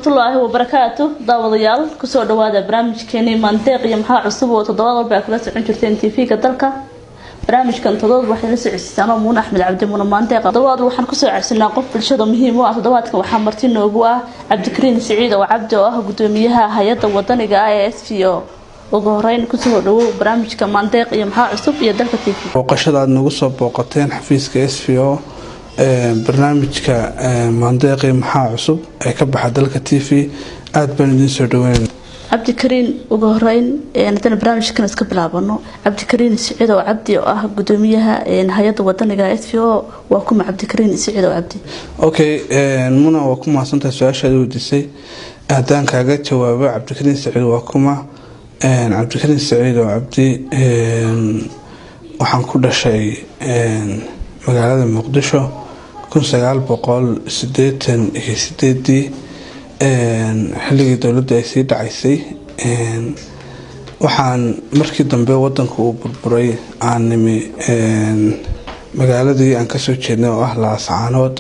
warahmatullaahi wabarakaatuh daawadayaal kusoo dhawaada barnaamijkeeni mantiq iyo maxaa cusub oo toddobaad walba kula socon jirteen TV-ga dalka barnaamijkan toddobaad waxay la socodsiisana Muun Axmed Cabdi Muun mantiq toddobaad waxaan ku soo codsanaa qof bulshada muhiim u ah toddobaadkan waxaa marti noogu ah Cabdikariin Siciid oo Cabdi oo ah gudoomiyaha hay'adda wadaniga ah ee SFO ugu horeyn ku soo dhawow barnaamijka mantiq iyo maxaa cusub iyo dalka TV booqashada aad nagu soo booqateen xafiiska SFO barnaamijka mantiq iyo maxaa cusub ee ka baxa dalka TV aad baan idin soo dhaweyn Cabdikariin ugu horeyn intaan barnaamijkan iska bilaabano Cabdikariin Siciid oo Cabdi oo ah gudoomiyaha hay'adda wadaniga SFO waa kuma Cabdikariin Siciid oo Cabdi okay muna waa kuma santaa su'aashaada weydiisay hadaan kaaga jawaabo Cabdikariin Siciid waa kuma Cabdikariin Siciid oo Cabdi waxaan ku dhashay magaalada Muqdisho 1988 xilligii dawladda ay sii dhacaysay waxaan markii dambe wadanka uu burburay aan nimi magaaladii aan ka soo jeednay oo ah Laascaanood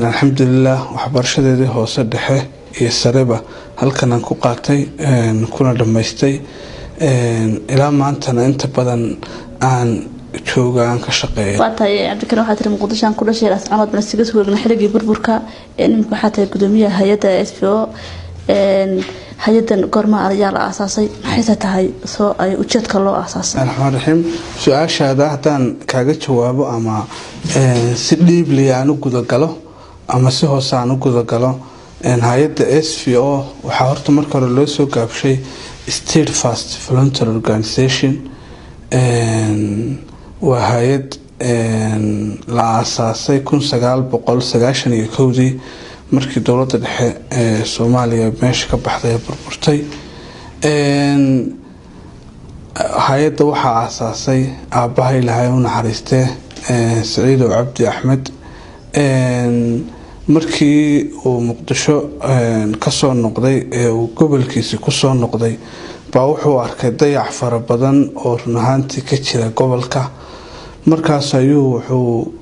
alxamdulillah waxbarashadeedii hoose dhexe iyo sareba halkan aan ku qaatay kuna dhameystay ilaa maantana inta badan aan joogaan ka shaqeeyo waatay Cabdikariin waxa tir Muqdisho aan ku dhashay Laascaanood bana siga soo wareegna xilligii burburka nimka waxa tir gudoomiyaha hay'adda SFO hay'adan gorma ayaa la aasaasay maxay tahay soo ay ujeedka loo aasaasay Rahmaan su'aashaada hadaan kaaga jawaabo ama si dhiibli aan u guda galo ama si hoos aan u guda galo hay'adda SFO waxa horta marka hore loo soo gaabshay State First Voluntary Organization waa hay'ad la aasaasay 1991 markii dawladda dhexe ee Soomaaliya meesha ka baxday burburtay hay'adda waxa aasaasay aabahay Ilaahay u naxariistay Siciid oo Cabdi Axmed markii uu Muqdisho ka soo noqday ee uu gobolkiisa ku soo noqday baa wuxuu arkay dayac fara badan oo run ahaantii ka jira gobolka markaas ayuu wuxuu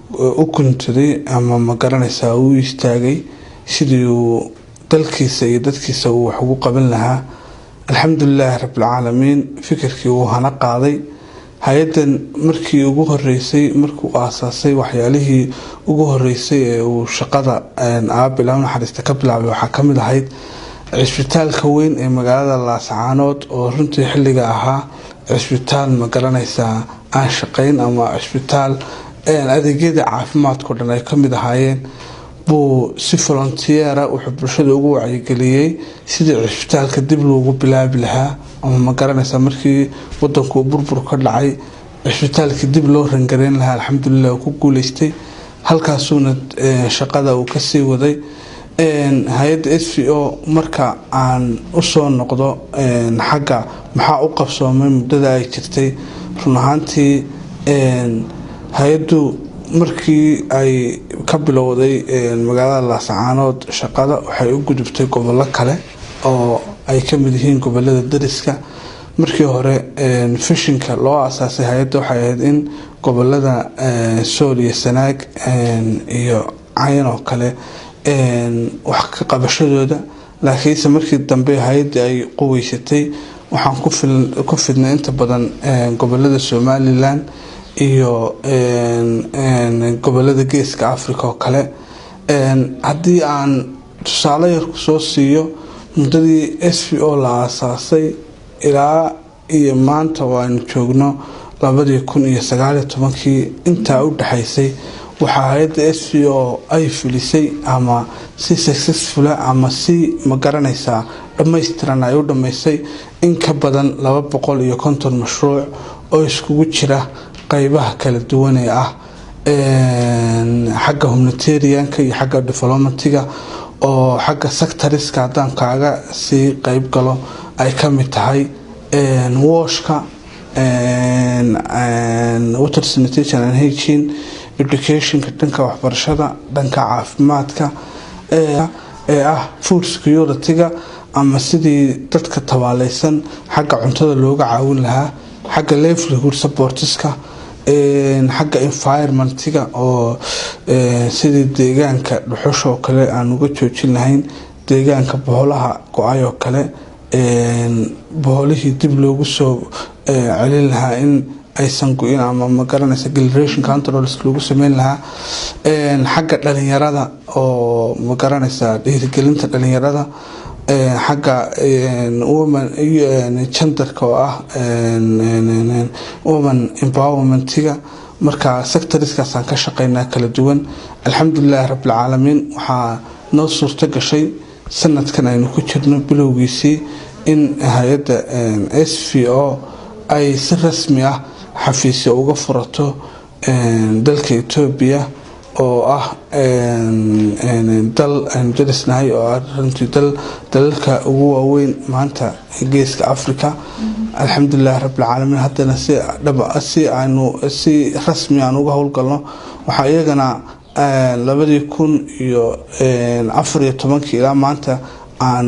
u kuntaday ama ma garanaysaa uu istaagay sidii uu dalkiisa iyo dadkiisa uu wax ugu qaban lahaa alxamdulillah rabbil caalamiin fikirkii uu hana qaaday hay'adan markii ugu horeysay markuu aasaasay waxyaalihii ugu horeysay ee uu shaqada aabilaw naxariista ka bilaabay waxa kamid ahayd cisbitaalka weyn ee magaalada Laascaanood oo runtii xilliga ahaa cisbitaal ma garanaysaa aan shaqeyn ama cisbitaal adeegyada caafimaadka dhan ay kamid ahaayeen buu si volunteer ah wuxuu bulshada ugu wacyigeliyay sidii cisbitaalka dib loogu bilaabi lahaa ama ma garanaysaa markii wadanku burbur ka dhacay cisbitaalka dib loo rangareyn lahaa alxamdulillah ku guuleystay halkaasuna shaqada uu ka sii waday hay'adda SFO marka aan u soo noqdo xagga maxaa u qabsoomay muddada ay jirtay run ahaantii hay'addu markii ay ka bilowday magaalada Laascaanood shaqada waxay u gudubtay gobollo kale oo ay ka mid yihiin gobollada dariska markii hore fishinka loo aasaasay hay'adda waxay ahayd in gobollada Sool iyo Sanaag iyo Cayn oo kale wax ka qabashadooda laakiinse markii dambe hay'adda ay quweysatay waxaan ku fidnay inta badan gobollada Somaliland iyo gobollada Geeska Afrika oo kale haddii aan tusaale yar ku soo siiyo muddadii SFO la aasaasay ilaa iyo maanta waanu joogno 2019 inta u dhaxaysay waxa hay'adda SFO ay filisay ama si successful ama si ma garanaysaa dhameystiran ay u dhameysay in ka badan 250 mashruuc oo iskugu jira qaybaha kala duwan ee ah xagga humanitarianka iyo xagga developmentiga oo xagga sectorska hadaan kaaga si qayb galo ay ka mid tahay washka water sanitation and hygiene education dhanka waxbarashada dhanka caafimaadka ee ah food security-ga ama sidii dadka tabaaleysan xagga cuntada looga caawin lahaa xagga livelihood supportiska xagga environment-ga oo sidii deegaanka dhuxusha oo kale aan uga joojin lahayn deegaanka boholaha go-ay oo kale boholihii dib loogu soo celin lahaa in aysan go-in ama magaranaysa generation controls lagu sameyn lahaa xagga dhalinyarada oo magaranaysa dhiirigelinta dhalinyarada xagga woman genderka oo ah woman empowermentiga marka sectorskaasaan ka shaqeynaa kala duwan alxamdulilahi rabbilcaalamiin waxaa noo suurto gashay sanadkan aynu ku jirno bilowgiisii in hay-adda SVO ay si rasmi ah xafiisyo uga furato dalka Ethiopia oo ah dal aan jirisnahay oo runtii dalalka ugu waaweyn maanta geeska Afrika alxamdulillahi rabbil caalamiin haddana si rasmi aan uga howlgalno waxaa iyagana 2014 ilaa maanta aan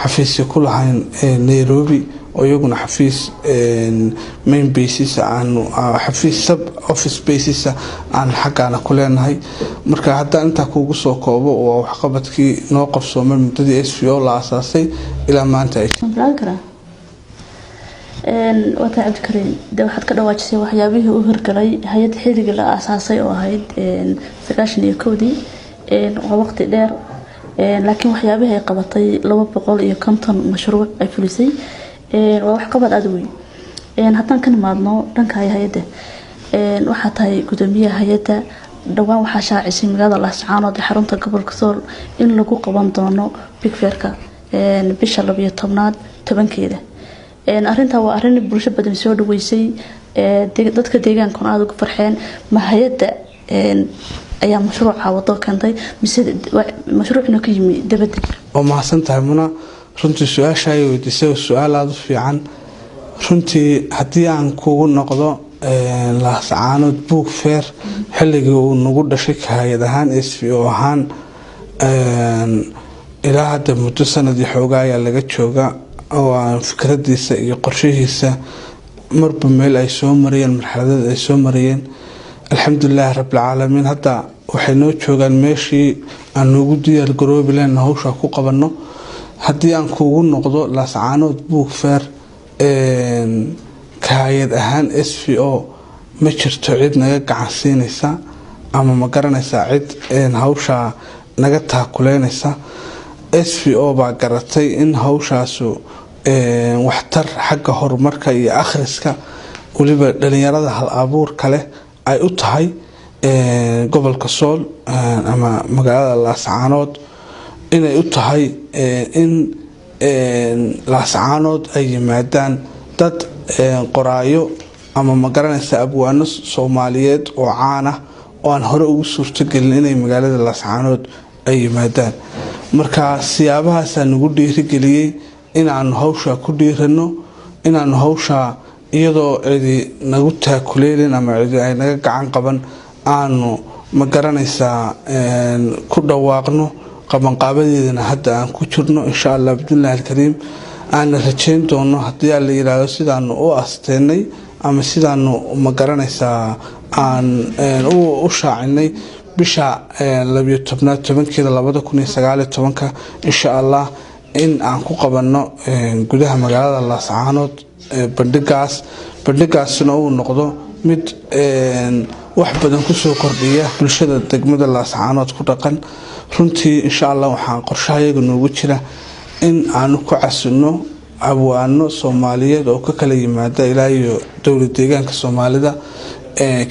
xafiisyo ku lahayn Nairobi oo iyaguna xafiis main basis aan xafiis sub office basis aan xaqana ku leenahay marka hadda inta kuugu soo koobo oo wax qabadkii noo qabsoomay muddadii SVO la asaasay ilaa maanta ay wata Cabdikariim waxaad ka dhawaajisay waxyaabihii u hirgalay hay'adda xiriga la asaasay oo ahayd 91 oo waqti dheer laakiin waxyaabihii ay qabatay 250 mashruuc ay fulisay waa wax qabad aad weyn haddaan ka nimaadno dhanka hay'adda waxaa tahay gudoomiyaha hay'adda dhawaan waxaa shaacisay magaalada Laascaanood xarunta gobolka Sool in lagu qaban doono Big Fairka bisha 12aad 10keeda arinta waa arin bulsho badan soo dhaweysay dadka deegaanka aad ugu farxeen ma hay'adda ayaa mashruuca wado keentay mise mashruucna ka yimi dabadda oo mahadsantahay muna runtii su'aasha ay weydiisay su'aal aad u fiican runtii haddii aan kugu noqdo Laascaanood Book Fair xilligii uu nagu dhashay hay'ad ahaan SVO ahaan ilaa hadda muddo sanad iyo xoogaa ayaa laga jooga oo aan fikradiisa iyo qorshihiisa marba meel ay soo mariyeen marxaladaha ay soo mariyeen alxamdulillaah rabbil caalamiin hadda waxay noo joogaan meeshii aan ugu diyaar garoobi lahayn hawsha ku qabanno haddii aan kugu noqdo Laascaanood Book Fair hay'ad ahaan SVO ma jirto cid naga gacan siinaysa ama ma garanaysa cid hawsha naga taakuleynaysa SVO baa garatay in hawshaasu waxtar xagga horumarka iyo akhriska waliba dhalinyarada hal abuur kale ay u tahay gobolka Sool ama magaalada Laascaanood inay u tahay in Laascaanood ay yimaadaan dad qoraayo ama ma garanaysa abwaano Soomaaliyeed oo caan ah oo aan hore ugu suurtagelin inay magaalada Laascaanood ay yimaadaan marka siyaabahaas aan ugu dhiirigeliyay in aan hawsha ku dhiirano in aan hawsha iyadoo cidi nagu taakuleelin ama cidi ay naga gacan qaban aanu ma garanaysa ku dhawaaqno qabanqaabadeedana hadda aan ku jirno insha Allah bidnillaahi kariim aan rajayn doono haddii la yiraahdo sidaan u asteenay ama sidaan ma garanaysa aan u shaacinay bisha 12aad 10keeda 2019 insha Allah in aan ku qabanno gudaha magaalada Laascaanood bandhigaasna uu noqdo mid wax badan ku soo kordhiya bulshada degmada Laascaanood ku dhaqan runtii insha Allah waxaan qorshahayaga noogu jira in aan ku casino abwaano Soomaaliyeed oo ka kala yimaada ilaa iyo dowlad deegaanka Soomaalida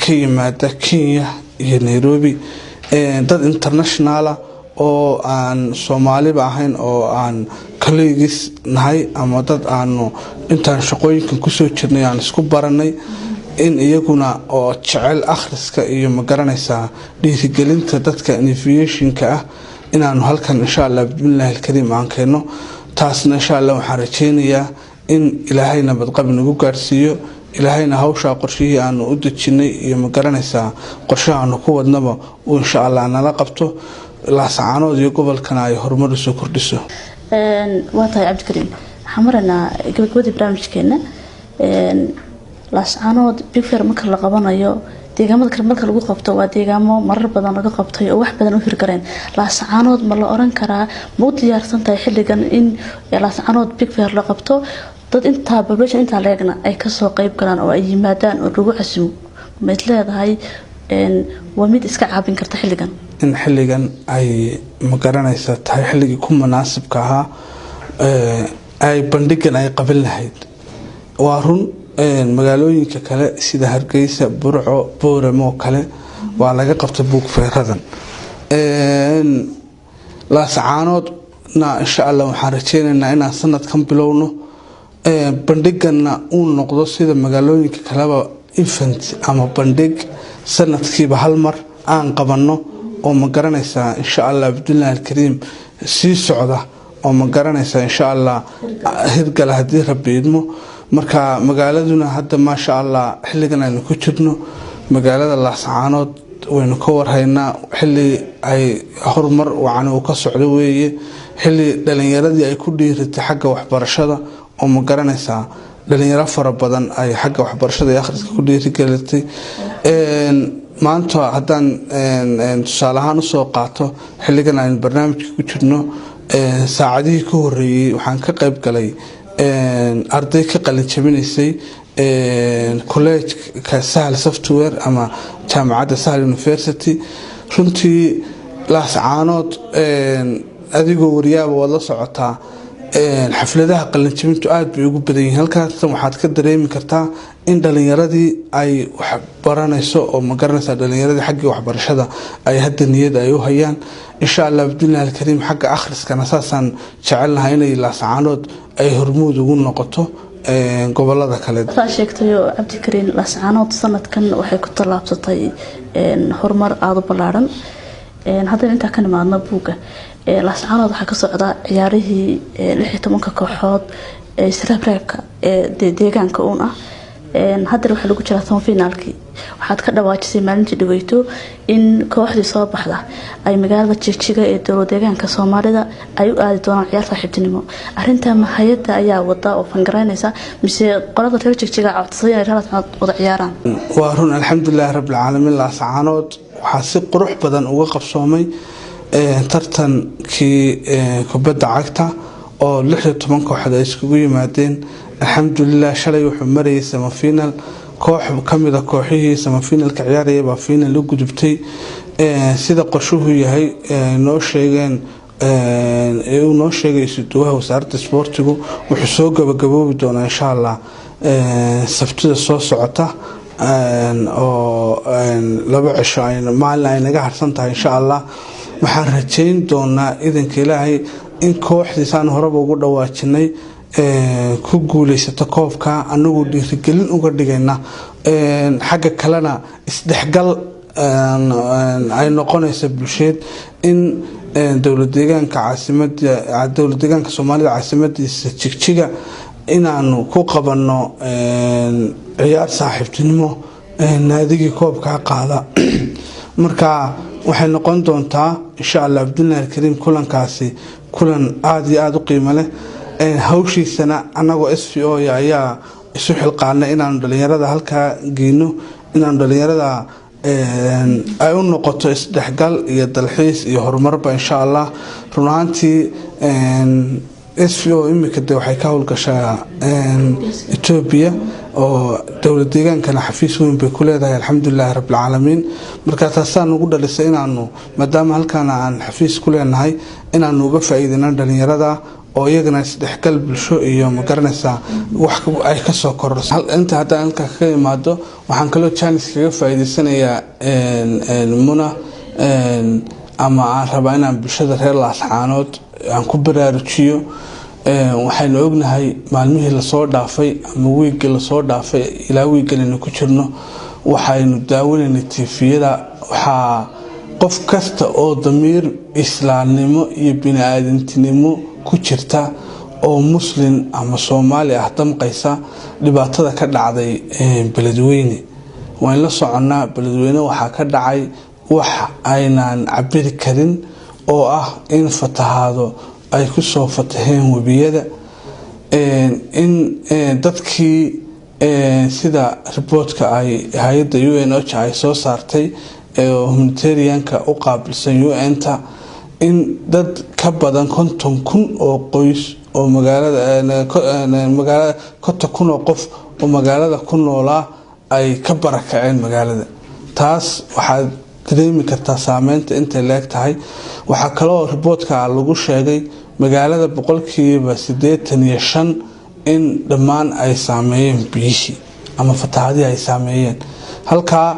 ka yimaada Kenya iyo Nairobi dad international oo aan Soomaaliba ahayn oo aan colleagues nahay ama dad aanu intaan shaqooyinkan ku soo jirnay aan isku baranay in iyaguna oo jecel akhriska iyo ma garanaysa dhiirigelinta dadka innovationka ah inaanu halkan insha Allah bidnillaahi kariim aan keeno taasna insha Allah waxaan rajeynayaa in Ilaahay nabad qab nagu gaarsiiyo ilaahayna hawsha qorshihii aan u dajinay iyo ma garanaysa qorshaha ku wadnaba oo insha Allah nala qabto Laascaanood iyo gobolkana ay horumar soo kordhiso waa tahay Cabdikariim xamarna gabagabada barnaamijkeena Laascaanood Big Fair marka la qabanayo deegaamada kale marka lagu qabto waa deegaamo marar badan laga qabtay oo wax badan u hirgaleen. Laascaanood ma la oran karaa ma u diyaarsan tahay xilligan in Laascaanood big fair la qabto dad inta population inta leegna ay ka soo qayb galaan oo ay yimaadaan oo lagu casuumo ma leedahay waa mid iska caabin karta xilligan in xilligan ay ma garanaysaa tahay xilligii ku munaasibka ahaa ay bandhigan ay qaban lahayd. waa run magaalooyinka kale sida Hargeysa, Burco, Booramo kale waa laga qabtay buug feeradan. Laascaanood na insha Allah waxaan rajeynaynaa inaan sanadkan bilowno bandhigana uu noqdo sida magaalooyinka kaleba event ama bandhig sanadkiiba hal mar aan qabanno oo ma garanaysaa insha Allah Abdullaah Alkariim sii socda oo ma garanaysaa insha Allah hirgal hadii Rabbi idmo. marka magaaladuna hadda ma sha Allah xilligan aynu ku jirno magaalada Laascaanood waynu ka warhaynaa xilli ay horumar wacan uu ka socdo weeye xilli dhalinyaradii ay ku dhiiratay xagga waxbarashada oo ma garanaysaa dhalinyaro fara badan ay xagga waxbarashada iyo akhriska ku dhiirigelisay. maanta haddaan tusaale ahaan usoo qaato xilligan aynu barnaamijka ku jirno saacadihii ka horeeyay waxaan ka qayb galay arday ka qalin jabinaysay college-ka Sahal Software ama jaamacadda Sahal University. runtii Laascaanood adigoo wariyaaba wada la socotaa xafladaha qalin jabintu aad bay ugu badan yihiin. halkaas waxaad ka dareemi kartaa in dhalinyaradii ay wax baranayso oo ma garanaysaa dhalinyaradii xagga waxbarashada ay hadda niyad ay u hayaan. insha Allah Abdullaah Alkariim xagga akhriskana saasaan jecelnahay inay Laascaanood ay hormuud ugu noqoto gobolada kale. waxaa sheegtay Cabdikariin Laascaanood sanadkan waxay ku tallaabsatay horumar aad u ballaaran. haddana inta ka nimaadna buuga Laascaanood waxaa ka socda ciyaarihii 16 kooxood ee isreebreebka ee deegaanka uun ah. haddana waxaa lagu jiraa semifinaalkii. waxaad ka dhawaajisay maalintii dhaweyto in kooxdii soo baxda ay magaalada Jigjiga ee dowlad deegaanka Soomaalida ay u aadi doonaan ciyaar saaxiibtinimo. arrintan ma hay'adda ayaa wada oo fangareynaysa mise qolada reer Jigjiga codsaday inay Laascaanood wada ciyaaraan? waa run alxamdulillaah rabbil caalamiin Laascaanood waxaa si qurux badan uga qabsoomay tartankii kubadda cagta oo 16 kooxood ay iskugu yimaadeen. alxamdulillaah shalay wuxuu marayay semifinal koox kamida kooxihii semifinalka ciyaaraya baa final la gudubtay sida qorshuhu yahay noo sheegeen uu noo sheegay suuduwaha wasaaradda isboortigu wuxuu soo gabagaboobi doonaa insha Allah sabtida soo socota oo 2 cisho ay maalin ay naga harsan tahay insha Allah. waxaan rajeyn doonaa idanka Ilaahay in kooxdiisaan horeba ugu dhawaajinay ku guuleysato koobka anagu dhiirigelin uga dhigayna xagga kalena isdhexgal ay noqonayso bulsheed in dowlad deegaanka Soomaalida caasimadiisa Jigjiga inaanu ku qabanno ciyaar saaxiibtinimo naadigii koobka qaada. marka waxay noqon doontaa insha Allah Abdullaah Alkariim kulankaasi kulan aad iyo aad u qiimo leh. hawshiisana anagoo SVO ayaa isu xilqaanay inaan dhalinyarada halkaa geeyno inaan dhalinyarada ay u noqoto isdhexgal iyo dalxiis iyo horumarba insha Allah. run ahaantii SVO imika waxay ka howlgashaa Ethiopia oo dowlad deegaankana xafiis weyn bay ku leedahay alxamdulillaah rabbil caalamiin. marka taasaan ugu dhalisay inaanu maadaama halkaan aan xafiis ku leenahay inaanu uga faa'iideyno dhalinyarada oo iyagana isdhexgal bulsho iyo ma garanaysaa wax ay ka soo kororsan. inta hadda halka ka imaado waxaan kaloo chance kaga faa'iideysanayaa muna ama aan rabaa inaan bulshada reer Laascaanood aan ku baraarujiyo. waxaynu ognahay maalmihii la soo dhaafay ama wiigii la soo dhaafay ilaa wiigan ku jirno waxaynu daawanaynay TV-yada waxa qof kasta oo damiir islaamnimo iyo bini'aadantinimo ku jirta oo muslim ama Soomaali ah damqaysa dhibaatada ka dhacday beledweyne. waan la soconaa beledweyne waxa ka dhacay wax aynaan cabiri karin oo ah in fatahaado ay ku soo fataheen wabiyada in dadkii sida reportka ay hay'adda UNOCHA ay soo saartay humanitarianka u qaabilsan UN-ta in dad ka badan 50,000 oo qoys oo magaalada 50,000 oo qof oo magaalada ku noolaa ay ka barakaceen magaalada. taas waxaad dareemi kartaa saameynta intay leegtahay. waxaa kaloo reportka lagu sheegay magaalada 85% in dhammaan ay saameeyeen biyihii ama fatahaadii ay saameeyeen. halkaa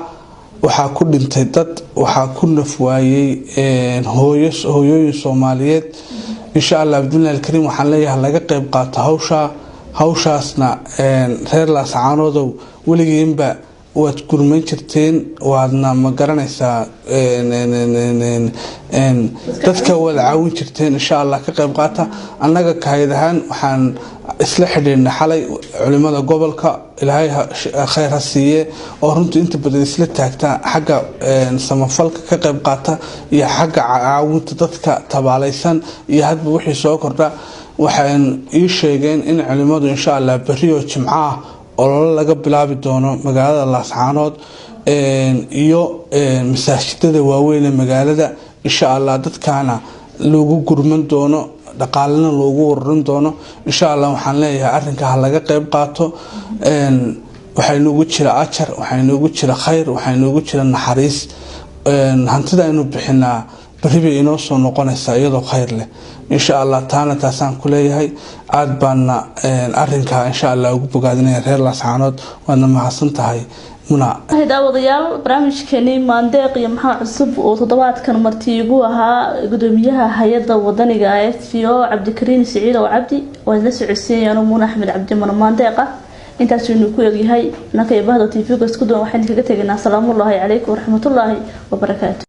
waxaa ku dhintay dad, waxaa ku nafwaayay hooyooyin Soomaaliyeed. insha Allah bidnaa alkariim waxaan leeyahay laga qayb qaato hawshaasna reer Laascaanood weligiinba waad gurman jirteen, waadna ma garanaysaa dadka wada caawin jirteen. insha Allah ka qayb qaata. annaga kahayd ahaan waxaan isla xidhiidhnay xalay culimada gobolka, ilaahay khayr ha siiye, oo runtii inta badan isla taagta xagga samafalka ka qayb qaata iyo xagga caawinta dadka tabaalaysan iyo hadba wixii soo kordha. waxaan ii sheegeen in culimadu insha Allah bariyo jimcaha olole laga bilaabi doono magaalada Laascaanood iyo masaajidada waaweyn ee magaalada. insha Allah dadkaana lagu gurman doono, dhaqaalena loogu ururin doono. insha Allah waxaan leeyahay arrinka ha laga qayb qaato. waxay noogu jira ajar, waxay noogu jira khayr, waxay noogu jira naxariis. hantida aynu bixinaa bari bay inoo soo noqonaysaa iyadoo khayr leh. insha Allah taana taasaan ku leeyahay. aad baana arrinka insha Allah ugu bogaadinaya reer Laascaanood. waana mahadsan tahay muna. daawadayaal barnaamijkeeni maandeeq iyo maxaa cusub oo toddobaadkan marti igu ahaa gudoomiyaha hay'adda wadaniga FPO Cabdikariin Siciid oo Cabdi, waa la socodsiinayaan Muuna Axmed Cabdi Maandeeqa. intaas inuu ku egyahay nakay bahdo TV-ga isku doon waxaan kaga tagnaa salaamu alaykum wa rahmatullaahi wa barakaatuh.